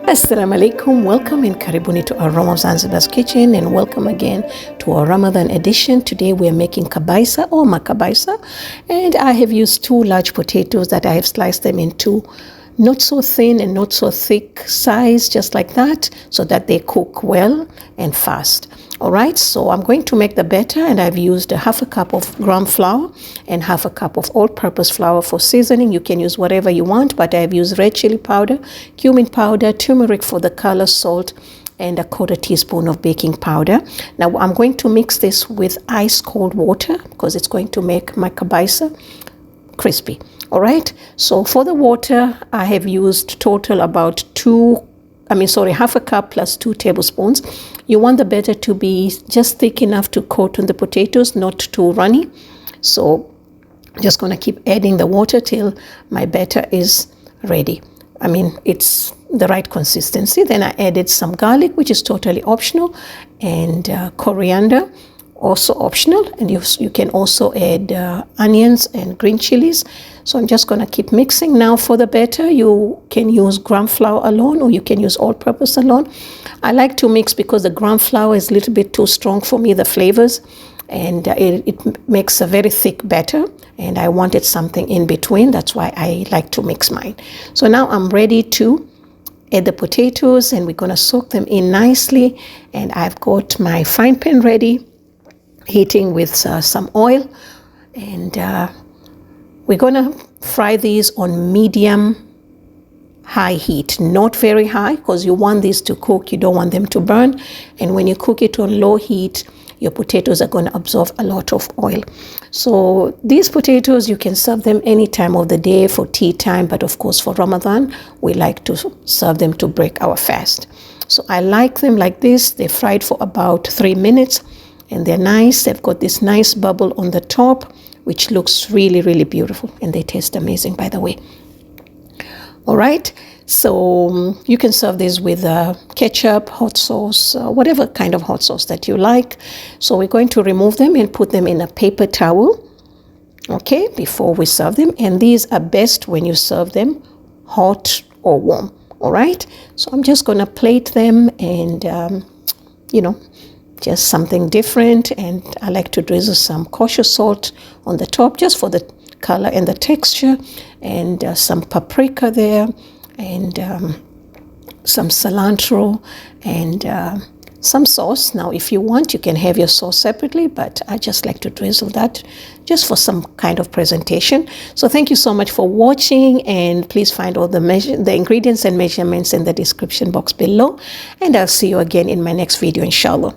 Assalamu alaikum, welcome and karibuni to Aroma of Zanzibar's Kitchen, and welcome again to our Ramadan edition. Today we are making Kabaisa or Makabaisa, and I have used 2 large potatoes that I have sliced them into not so thin and not so thick size, just like that, so that they cook well and fast. Alright, so I'm going to make the batter, and I've used a half a cup of gram flour and half a cup of all-purpose flour for seasoning. You can use whatever you want, but I've used red chili powder, cumin powder, turmeric for the color, salt, and a 1/4 teaspoon of baking powder. Now I'm going to mix this with ice cold water because it's going to make my kabaisa crispy. Alright, so for the water, I have used total about half a cup plus 2 tablespoons. You want the batter to be just thick enough to coat on the potatoes, not too runny. So I'm just going to keep adding the water till my batter is ready. It's the right consistency. Then I added some garlic, which is totally optional, and coriander, also optional, and you can also add onions and green chilies. So I'm just going to keep mixing. Now for the batter, you can use gram flour alone, or you can use all-purpose alone. I like to mix because the gram flour is a little bit too strong for me, the flavors, and it makes a very thick batter, and I wanted something in between. That's why I like to mix mine. So now I'm ready to add the potatoes, and we're going to soak them in nicely. And I've got my frying pan ready, heating with some oil, and we're gonna fry these on medium high heat, not very high, because you want these to cook, you don't want them to burn. And when you cook it on low heat, your potatoes are going to absorb a lot of oil. So these potatoes, you can serve them any time of the day for tea time, but of course for Ramadan we like to serve them to break our fast. So I like them like this. They're fried for about 3 minutes, and they're nice. They've got this nice bubble on the top, which looks really, really beautiful, and they taste amazing, by the way. All right, so you can serve this with ketchup, hot sauce, whatever kind of hot sauce that you like. So we're going to remove them and put them in a paper towel, okay, before we serve them. And these are best when you serve them hot or warm. All right, so I'm just going to plate them, and just something different. And I like to drizzle some kosher salt on the top, just for the color and the texture, and some paprika there, and some cilantro, and some sauce. Now if you want, you can have your sauce separately, but I just like to drizzle that just for some kind of presentation. So thank you so much for watching, and please find all the ingredients and measurements in the description box below, and I'll see you again in my next video, inshallah.